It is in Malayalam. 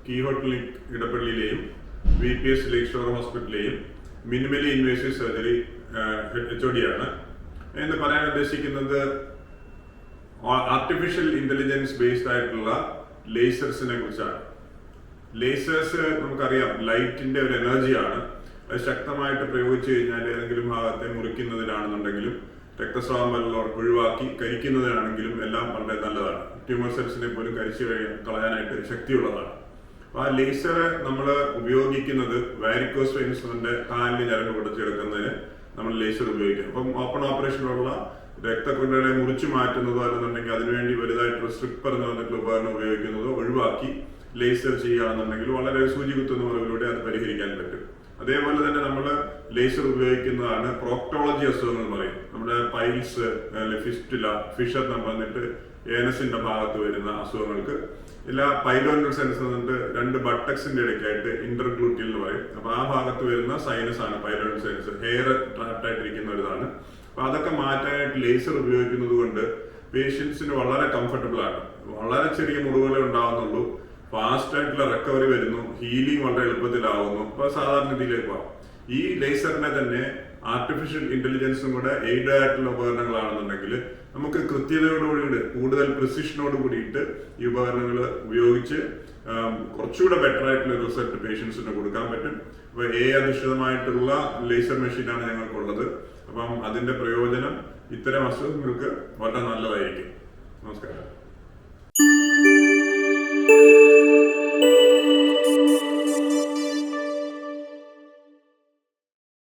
കീഹോൾ ക്ലിനിക് ഇടപ്പള്ളിയിലെയും VPS ലേക്ക് ഷോർ ഹോസ്പിറ്റലിലെയും മിനിമലി ഇൻവേസീവ് സർജറി HOD ആണ്. എന്ന് പറയാൻ ഉദ്ദേശിക്കുന്നത് ആർട്ടിഫിഷ്യൽ ഇന്റലിജൻസ് ബേസ്ഡ് ആയിട്ടുള്ള ലേസേഴ്സിനെ കുറിച്ചാണ്. ലേസേഴ്സ് നമുക്കറിയാം ലൈറ്റിന്റെ ഒരു എനർജിയാണ്. അത് ശക്തമായിട്ട് പ്രയോഗിച്ചു കഴിഞ്ഞാൽ ഏതെങ്കിലും ഭാഗത്തെ മുറിക്കുന്നതിനാണെന്നുണ്ടെങ്കിലും രക്തസ്രാവം ഒഴിവാക്കി കരിക്കുന്നതിനാണെങ്കിലും എല്ലാം വളരെ നല്ലതാണ്. ട്യൂമർ സെൽസിനെ പോലും കരിച്ചു കളയാനായിട്ട് ശക്തിയുള്ളതാണ്. അപ്പൊ ആ ലേസർ നമ്മൾ ഉപയോഗിക്കുന്നത് വാരിക്കോസ് വെയിൻസിന്റെ കാലിന് ഞരമ്പ് പൊടിച്ചെടുക്കുന്നതിന് നമ്മൾ ലേസർ ഉപയോഗിക്കും. അപ്പം ഓപ്പൺ ഓപ്പറേഷനുള്ള രക്തക്കുഴലുകളെ മുറിച്ചു മാറ്റുന്നതോ അല്ലെന്നുണ്ടെങ്കിൽ അതിനുവേണ്ടി വലുതായിട്ടുള്ള സ്ട്രിപ്പർ എന്ന് പറഞ്ഞിട്ടുള്ള ഉപകരണം ഉപയോഗിക്കുന്നതോ ഒഴിവാക്കി ലേസർ ചെയ്യുകയാണെന്നുണ്ടെങ്കിൽ വളരെ സൂചി കുത്തുന്ന മുറിവിലൂടെ അത് പരിഹരിക്കാൻ പറ്റും. അതേപോലെ തന്നെ നമ്മൾ ലേസർ ഉപയോഗിക്കുന്നതാണ് പ്രോക്ടോളജി അസുഖങ്ങൾ എന്ന് പറയും. നമ്മുടെ പൈൽസ്, ഫിസ്റ്റുല, ഫിഷർ എന്ന് പറഞ്ഞിട്ട് ഏനസിന്റെ ഭാഗത്ത് വരുന്ന അസുഖങ്ങൾക്ക് ഇല്ല പൈലോനൽ സെൻസ് എന്നിട്ട് രണ്ട് ബട്ടക്സിന്റെ ഇടയ്ക്കായിട്ട് ഇന്റർഗ്ലൂട്ടിയൽ എന്ന് പറയും. അപ്പൊ ആ ഭാഗത്ത് വരുന്ന സൈനസ് ആണ് പൈലോനൽ സെൻസ്. ഹെയർ ട്രാപ്ഡ് ആയിട്ടിരിക്കുന്ന ഒരു ഇതാണ്. അപ്പൊ അതൊക്കെ മാറ്റാനായിട്ട് ലേസർ ഉപയോഗിക്കുന്നത് കൊണ്ട് പേഷ്യൻസിന് വളരെ കംഫർട്ടബിൾ ആണ്. വളരെ ചെറിയ മുറിവുകളെ ഉണ്ടാവുന്നുള്ളൂ. ഫാസ്റ്റ് ആയിട്ടുള്ള റിക്കവറി വരുന്നു. ഹീലിംഗ് വളരെ എളുപ്പത്തിലാവുന്നു. അപ്പൊ സാധാരണ രീതിയിലേക്ക് പോകാം. ഈ ലേസറിനെ തന്നെ ആർട്ടിഫിഷ്യൽ ഇന്റലിജൻസും കൂടെ എയ്ഡ് ആയിട്ടുള്ള ഉപകരണങ്ങളാണെന്നുണ്ടെങ്കിൽ നമുക്ക് കൃത്യതയോടുകൂടി കൂടുതൽ പ്രിസിഷനോട് കൂടിയിട്ട് ഈ ഉപകരണങ്ങൾ ഉപയോഗിച്ച് കുറച്ചുകൂടെ ബെറ്റർ ആയിട്ടുള്ള റിസൾട്ട് പേഷ്യൻസിന് കൊടുക്കാൻ പറ്റും. അപ്പൊ അധിഷ്ഠിതമായിട്ടുള്ള ലേസർ മെഷീനാണ് ഞങ്ങൾക്കുള്ളത്. അപ്പം അതിന്റെ പ്രയോജനം ഇത്തരം അസുഖങ്ങൾക്ക് വളരെ നല്ലതായിരിക്കും. നമസ്കാരം.